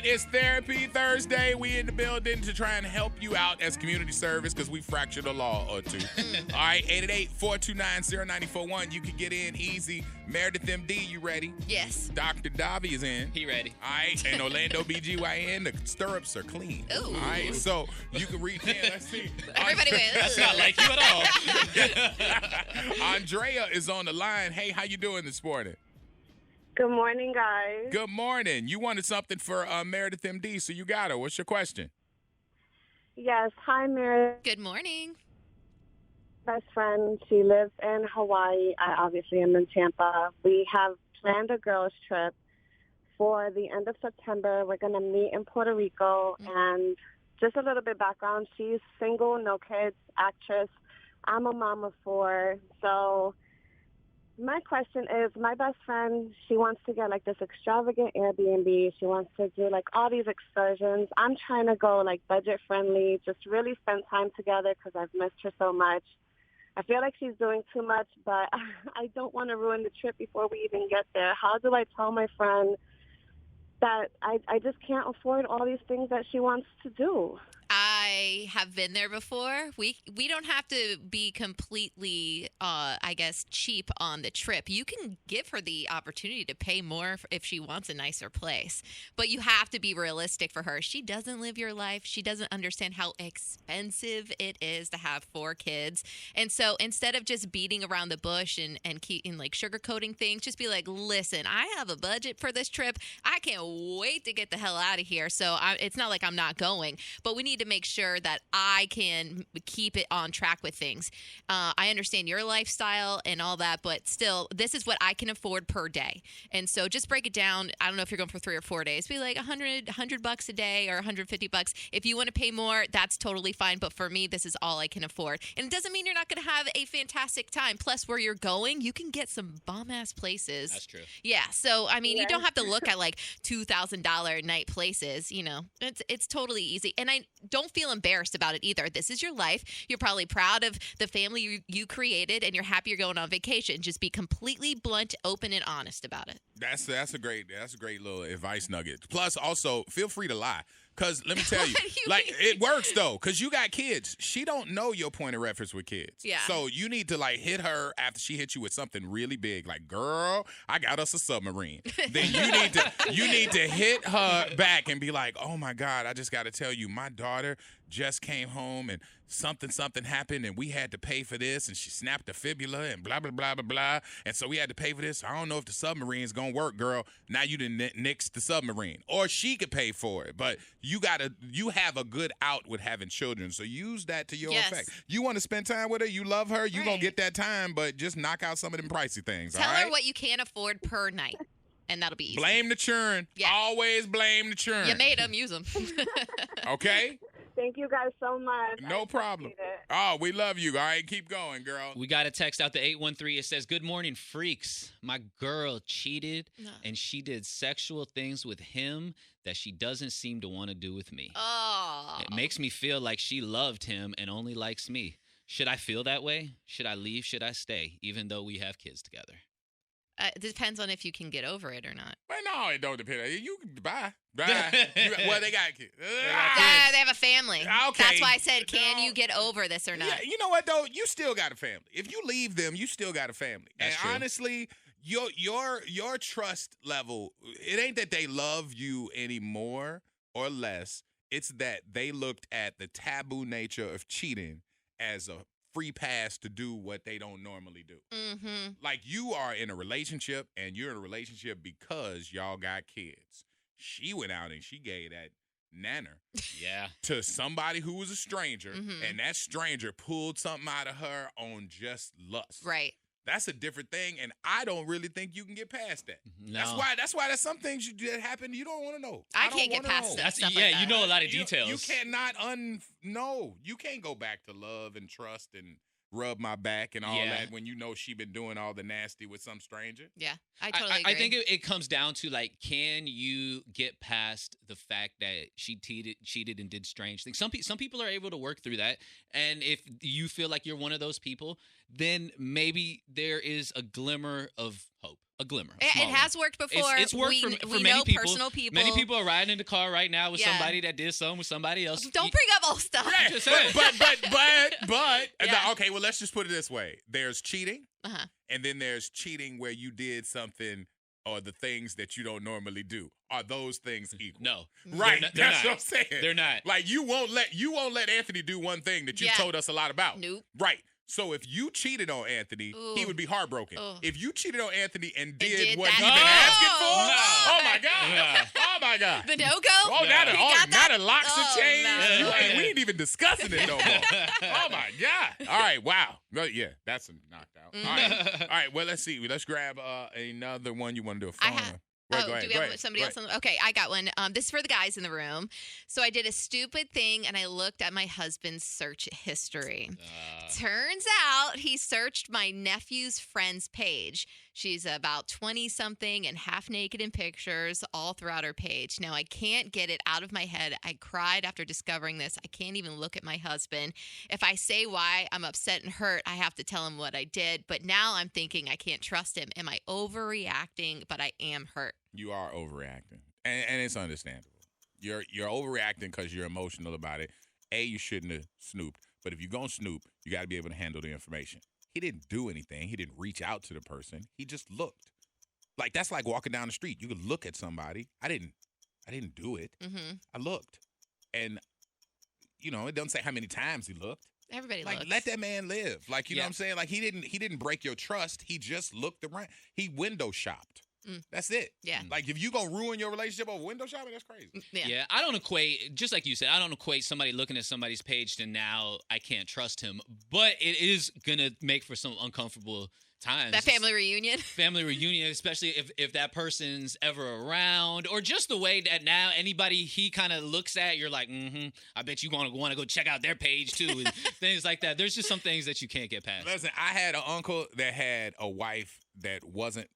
it's Therapy Thursday. We in the building to try and help you out as community service because we fractured a law or two. All right, 888-429-0941. You can get in easy. Meredith MD, you ready? Yes. Dr. Davi is in. He ready. All right, and Orlando BGYN, the stirrups are clean. Ooh. All right, so you can reach in. Let's see. Everybody wins. That's not like you at all. Andrea is on the line. Hey, how you doing this morning? Good morning, guys. Good morning. You wanted something for Meredith MD, so you got her. What's your question? Yes. Hi, Mary. Good morning. Best friend. She lives in Hawaii. I obviously am in Tampa. We have planned a girls' trip for the end of September. We're going to meet in Puerto Rico. And just a little bit background. She's single, no kids, actress. I'm a mom of 4. So my question is, my best friend, she wants to get like this extravagant Airbnb. She wants to do like all these excursions. I'm trying to go like budget friendly, just really spend time together because I've missed her so much. I feel like she's doing too much, but I don't want to ruin the trip before we even get there. How do I tell my friend that I just can't afford all these things that she wants to do? I have been there before. We don't have to be completely, I guess, cheap on the trip. You can give her the opportunity to pay more if she wants a nicer place. But you have to be realistic for her. She doesn't live your life. She doesn't understand how expensive it is to have 4 kids. And so instead of just beating around the bush and like sugarcoating things, just be like, listen, I have a budget for this trip. I can't wait to get the hell out of here. So it's not like I'm not going. But we need to make sure that I can keep it on track with things. I understand your lifestyle and all that, but still, this is what I can afford per day. And so just break it down. I don't know if you're going for 3 or 4 days. Be like $100 a day or $150. If you want to pay more, that's totally fine. But for me, this is all I can afford. And it doesn't mean you're not going to have a fantastic time. Plus, where you're going, you can get some bomb-ass places. That's true. Yeah. So, I mean, you don't have to look at like $2,000 a night places. You know, it's totally easy. And I don't feel embarrassed about it either. This is your life. You're probably proud of the family you created, and you're happy you're going on vacation. Just be completely blunt, open, and honest about it. That's a great little advice nugget. Plus, also feel free to lie. Because let me tell you, it works, though, because you got kids. She don't know your point of reference with kids. Yeah. So you need to, like, hit her after she hits you with something really big. Like, girl, I got us a submarine. Then you need to hit her back and be like, oh, my God, I just got to tell you, my daughter just came home and something happened and we had to pay for this and she snapped a fibula and blah, blah, blah, blah, blah. And so we had to pay for this. I don't know if the submarine's going to work, girl. Now you done nixed the submarine. Or she could pay for it. But you have a good out with having children. So use that to your effect. You want to spend time with her. You love her. You're going to get that time, but just knock out some of them pricey things. Tell all right? her what you can't afford per night. And that'll be easy. Blame the churn. Yeah. Always blame the churn. You made them. Use them. Okay? Thank you guys so much. No problem. Oh, we love you. All right, keep going, girl. We got a text out to 813. It says, good morning, freaks. My girl cheated, and she did sexual things with him that she doesn't seem to want to do with me. Oh. It makes me feel like she loved him and only likes me. Should I feel that way? Should I leave? Should I stay, even though we have kids together? It depends on if you can get over it or not. Well, no, it don't depend. You can bye. Well, they got kids. They have a family. Okay. That's why I said, can you get over this or not? Yeah, you know what, though? You still got a family. If you leave them, you still got a family. That's true. Honestly, your trust level, it ain't that they love you any more or less. It's that they looked at the taboo nature of cheating as a free pass to do what they don't normally do. Mm-hmm. Like, you are in a relationship, and you're in a relationship because y'all got kids. She went out and she gave that nanner to somebody who was a stranger, and that stranger pulled something out of her on just lust. Right. That's a different thing, and I don't really think you can get past that. No. That's why there's some things that happen you don't want to know. I can't get past stuff like that. You know a lot of details. You cannot you can't go back to love and trust and rub my back and all that when you know she been doing all the nasty with some stranger. Yeah, I totally agree. I think it comes down to, like, can you get past the fact that she cheated and did strange things? Some people are able to work through that, and if you feel like you're one of those people, then maybe there is a glimmer of hope, a glimmer. It small has one. worked before. It's worked for we many know people. personal people. Many people are riding in the car right now with Yeah. somebody that did something with somebody else. Don't bring up old stuff. Yeah, just saying. but Yeah. okay, well, let's just put it this way. There's cheating, Uh-huh. and then there's cheating where you did something or the things that you don't normally do. Are those things equal? No. Right. They're That's not. what I'm saying. They're not. Like you won't let Anthony do one thing that you Yeah. told us a lot about. Nope. Right. So if you cheated on Anthony, he Ooh. would be heartbroken. Ooh. If you cheated on Anthony and did did what that- he's been asking for, No. oh my God. Yeah. Oh my God. The no-go? Oh, Yeah. now He got now that? the locks Oh, have changed. no. We ain't even discussing it no more. Oh my God. All right. Wow. Well, yeah, that's a knockout. Mm. All right. All right. Well, let's see. Let's grab another one. You want to do a I phone have- one? Go ahead, do we go have ahead, somebody go else? Okay, I got one. This is for the guys in the room. So I did a stupid thing, and I looked at my husband's search history. Turns out he searched my nephew's friend's page. She's about 20-something and half naked in pictures all throughout her page. Now, I can't get it out of my head. I cried after discovering this. I can't even look at my husband. If I say why I'm upset and hurt, I have to tell him what I did. But now I'm thinking I can't trust him. Am I overreacting? But I am hurt. You are overreacting, and it's understandable. You're overreacting because you're emotional about it. You shouldn't have snooped, but if you're gonna snoop, you got to be able to handle the information. He didn't do anything. He didn't reach out to the person. He just looked. Like that's like walking down the street. You could look at somebody. I didn't do it. Mm-hmm. I looked, and it doesn't say how many times he looked. Everybody Like looks. let that man live. Like you know Yeah. what I'm saying. Like he didn't break your trust. He just looked around. He window shopped. Mm. That's it. Yeah. Like if you gonna ruin your relationship over window shopping, that's crazy. Yeah, I don't equate, just like you said, I don't equate somebody looking at somebody's page to now I can't trust him. But it is going to make for some uncomfortable times. That family reunion. Family reunion, especially if that person's ever around, or just the way that now anybody he kind of looks at, you're like, I bet you want to go check out their page too, and things like that. There's just some things that you can't get past. Listen, I had an uncle that had a wife that wasn't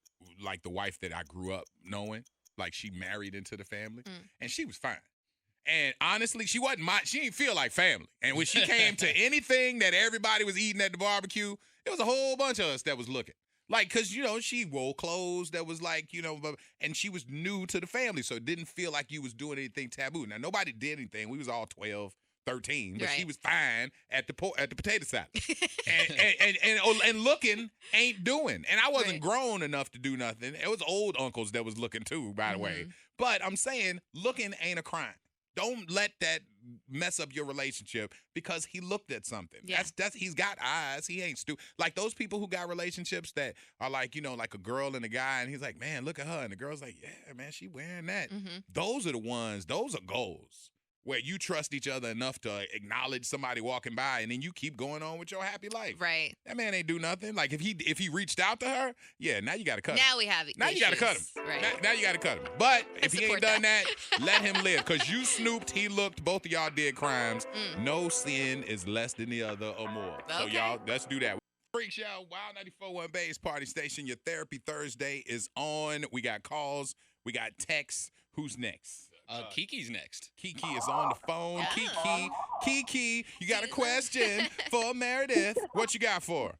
like the wife that I grew up knowing. Like she married into the family, and she was fine. And honestly, she didn't feel like family. And when she came to anything that everybody was eating at the barbecue, it was a whole bunch of us that was looking. Like, because, she wore clothes that was like, and she was new to the family, so it didn't feel like you was doing anything taboo. Now, nobody did anything. We was all 12, 13, but she Right. was fine at the potato salad. and looking ain't doing. And I wasn't Right. grown enough to do nothing. It was old uncles that was looking too, by the way. But I'm saying looking ain't a crime. Don't let that mess up your relationship because he looked at something. Yeah. That's he's got eyes. He ain't stupid. Like those people who got relationships that are like, like a girl and a guy, and he's like, man, look at her. And the girl's like, yeah, man, she wearing that. Those are the ones, those are goals where you trust each other enough to acknowledge somebody walking by, and then you keep going on with your happy life. Right. That man ain't do nothing. Like if he reached out to her, yeah, now you got to cut him. Now we have Now you got to cut him. Right. Now you got to cut him. But if he ain't support done that. that, let him live. Because you snooped, he looked, both of y'all did crimes. No sin is less than the other or more. So Okay. y'all, let's do that. Freak Show, Wild 94.1 Bay's Party Station. Your Therapy Thursday is on. We got calls. We got texts. Who's next? Kiki's next. Kiki is on the phone. Oh. Kiki, you got a question for Meredith. What you got for her?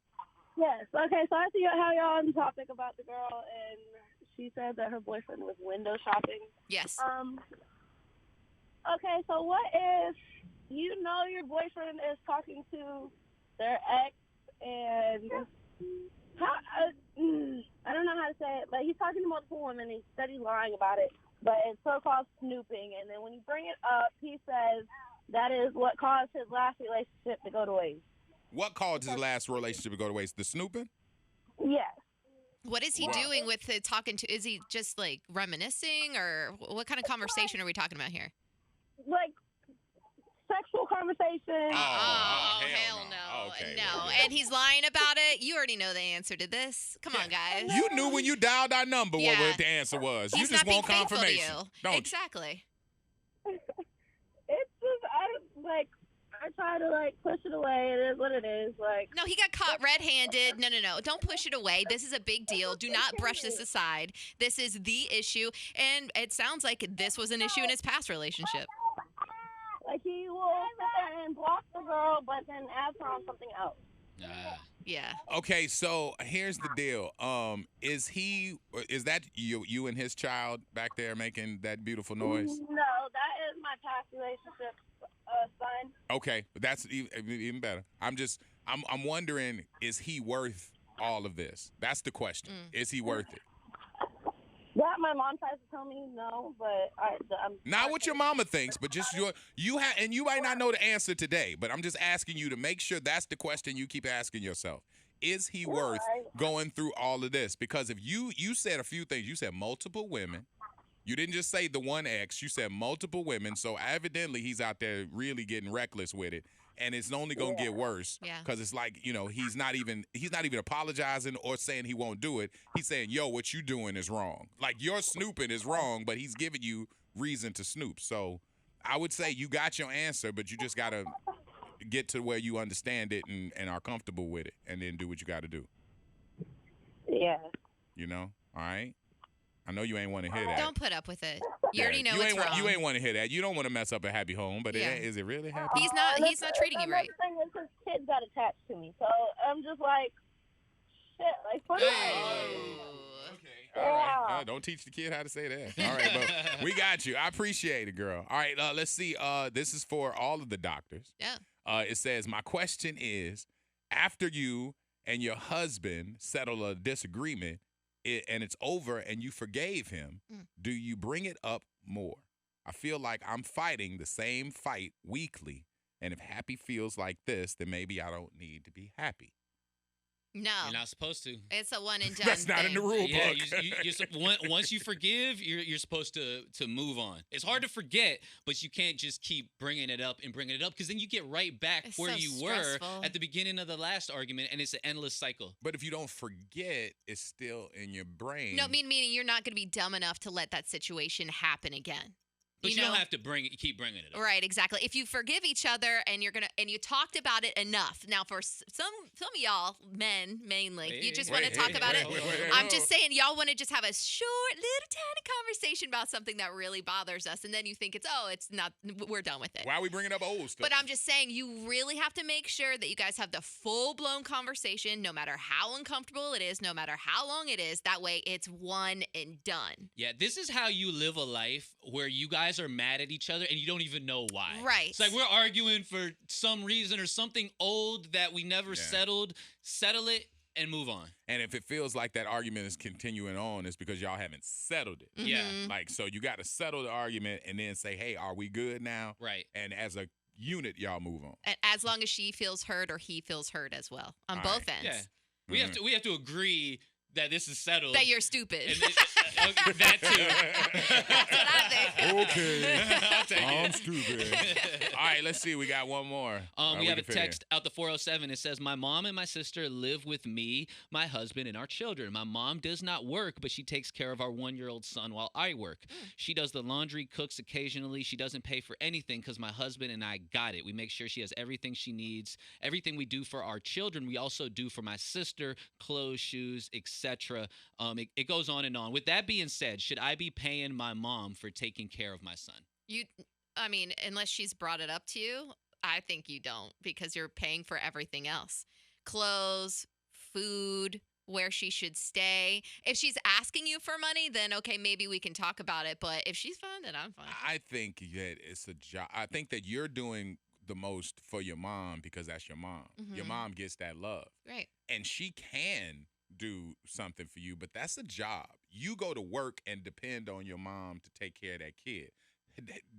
Yes. Okay. So I see how y'all on the topic about the girl, and she said that her boyfriend was window shopping. Yes. Okay. So what if your boyfriend is talking to their ex, and I don't know how to say it, but he's talking to multiple women. He's steady lying about it, but it's so-called snooping. And then when you bring it up, he says that is what caused his last relationship to go to waste. What caused his last relationship to go to waste? The snooping? Yes. What is he doing with the talking to? Is he just like reminiscing, or what kind of conversation are we talking about here? Like sexual conversation. Oh, hell hell no. no. Okay, No. well, And he's lying about it. You already know the answer to this. Come on, guys. You knew when you dialed our number Yeah. what the answer was. He's you just not being want faithful to confirmation. you. Don't you? Exactly. It's just I try to push it away. It is what it is. No, he got caught red-handed. No. Don't push it away. This is a big deal. Do not brush this aside. This is the issue. And it sounds like this was an issue in his past relationship. He will sit there and block the girl, but then ask her on something else. Yeah. Okay, so here's the deal. Is that you and his child back there making that beautiful noise? No, that is my past relationship son. Okay, that's even better. I'm wondering, is he worth all of this? That's the question. Is he worth it? That my mom tries to tell me no, but I'm Not what your mama thinks, but just and you might not know the answer today, but I'm just asking you to make sure that's the question you keep asking yourself. Is he worth going through all of this? Because if you said a few things, you said multiple women. You didn't just say the one ex, you said multiple women. So evidently he's out there really getting reckless with it. And it's only gonna get worse because it's like, he's not even apologizing or saying he won't do it. He's saying, yo, what you doing is wrong. Like, your snooping is wrong, but he's giving you reason to snoop. So I would say you got your answer, but you just gotta get to where you understand it and are comfortable with it, and then do what you got to do. Yeah. All right. I know you ain't want to hear that. Don't put up with it. You already know it's wrong. You ain't want to hear that. You don't want to mess up a happy home, but is it really happy? He's not treating you right. The thing is, his kid got attached to me, so I'm just like, shit, like, what? Okay. All right. Don't teach the kid how to say that. All right, but we got you. I appreciate it, girl. All right, let's see. This is for all of the doctors. Yeah. It says, my question is, after you and your husband settle a disagreement, and it's over and you forgave him, do you bring it up more? I feel like I'm fighting the same fight weekly, and if happy feels like this, then maybe I don't need to be happy. No. You're not supposed to. It's a one and done. That's not in the rule Yeah, book. once you forgive, you're supposed to move on. It's hard to forget, but you can't just keep bringing it up because then you get right back where you were at the beginning of the last argument, and it's an endless cycle. But if you don't forget, it's still in your brain. No, meaning you're not going to be dumb enough to let that situation happen again. But you don't have to keep bringing it up. Right, exactly. If you forgive each other and you talked about it enough. Now, for some of y'all, men mainly, you just want to talk about it. I'm just saying, y'all want to just have a short, little tiny conversation about something that really bothers us, and then you think it's not, we're done with it. Why are we bringing up old stuff? But I'm just saying, you really have to make sure that you guys have the full-blown conversation, no matter how uncomfortable it is, no matter how long it is. That way, it's one and done. Yeah, this is how you live a life where you guys are mad at each other and you don't even know why. Right. It's like we're arguing for some reason or something old that we never settled. Settle it and move on. And if it feels like that argument is continuing on, it's because y'all haven't settled it. Mm-hmm. Yeah. Like, so you got to settle the argument and then say, hey, are we good now? Right. And as a unit, y'all move on. And as long as she feels hurt or he feels hurt as well on All both right. ends. Yeah. We have to agree that this is settled. That you're stupid. That too. That's what I think. Okay. I'll take I'm it. stupid. All right, let's see. We got one more. We have a text out the 407. It says, my mom and my sister live with me, my husband, and our children. My mom does not work, but she takes care of our 1-year-old son while I work. She does the laundry, cooks occasionally. She doesn't pay for anything because my husband and I got it. We make sure she has everything she needs. Everything we do for our children, we also do for my sister, clothes, shoes, etc. It goes on and on. With that being said, should I be paying my mom for taking care of my son? Unless she's brought it up to you, I think you don't, because you're paying for everything else. Clothes, food, where she should stay. If she's asking you for money, then okay, maybe we can talk about it. But if she's fine, then I'm fine. I think that it's a job. I think that you're doing the most for your mom because that's your mom. Mm-hmm. Your mom gets that love. Right. And she can do something for you, but that's a job. You go to work and depend on your mom to take care of that kid.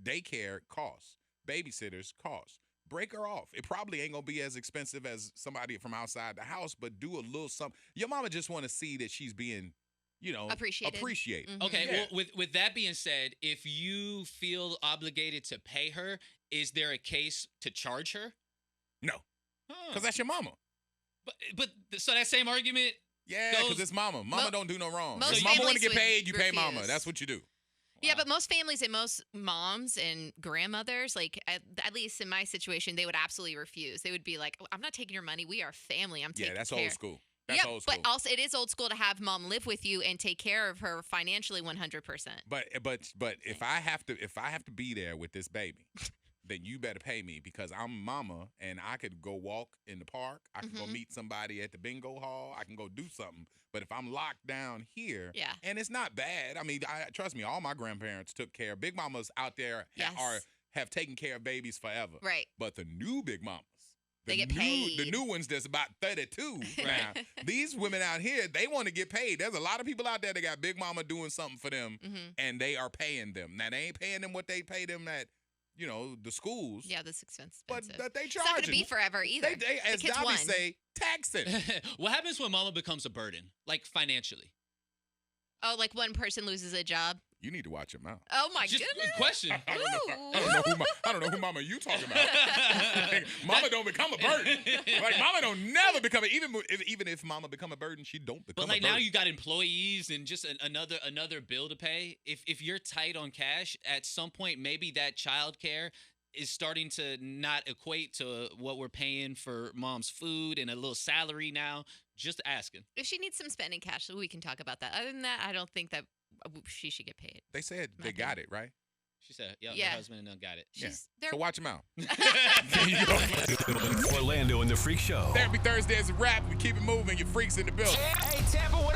Daycare costs. Babysitters cost. Break her off. It probably ain't gonna be as expensive as somebody from outside the house, but do a little something. Your mama just want to see that she's being, appreciated. Mm-hmm. Okay, well, with that being said, if you feel obligated to pay her, is there a case to charge her? No, because that's your mama. But so that same argument. Yeah, because it's mama. Mama don't do no wrong. Most If mama want to families get paid, you would pay mama. refuse. That's what you do. Yeah, but most families and most moms and grandmothers, like at least in my situation, they would absolutely refuse. They would be like, "I'm not taking your money. We are family. I'm taking care." Yeah, that's old school. That's old school. But also it is old school to have mom live with you and take care of her financially 100%. But if I have to be there with this baby then you better pay me because I'm mama and I could go walk in the park. I can go meet somebody at the bingo hall. I can go do something. But if I'm locked down here, and it's not bad. I mean, trust me, all my grandparents took care. Big mamas out there have taken care of babies forever. Right. But the new big mamas, they get paid. The new ones that's about 32 now. These women out here, they want to get paid. There's a lot of people out there that got big mama doing something for them, and they are paying them. Now, they ain't paying them what they pay them at, the schools. Yeah, that's expensive. But they charge. It's not going to be forever either. They as Dobby say, tax it. What happens when mama becomes a burden, like financially? Oh, like one person loses a job? You need to watch your mouth. Oh, my Just goodness. Question. I don't know who mama you talking about. Mama don't become a burden. Like, mama don't never become even if mama become a burden, she don't become a burden. But like now you got employees and just another bill to pay. If you're tight on cash, at some point maybe that child care is starting to not equate to what we're paying for mom's food and a little salary now. Just asking. If she needs some spending cash, we can talk about that. Other than that, I don't think that she should get paid. They said they got it, right? She said, her husband and them got it. So watch them out. Orlando and the Freak Show. Therapy Thursday is a wrap. We keep it moving. Your freaks in the building. Hey, Tampa, what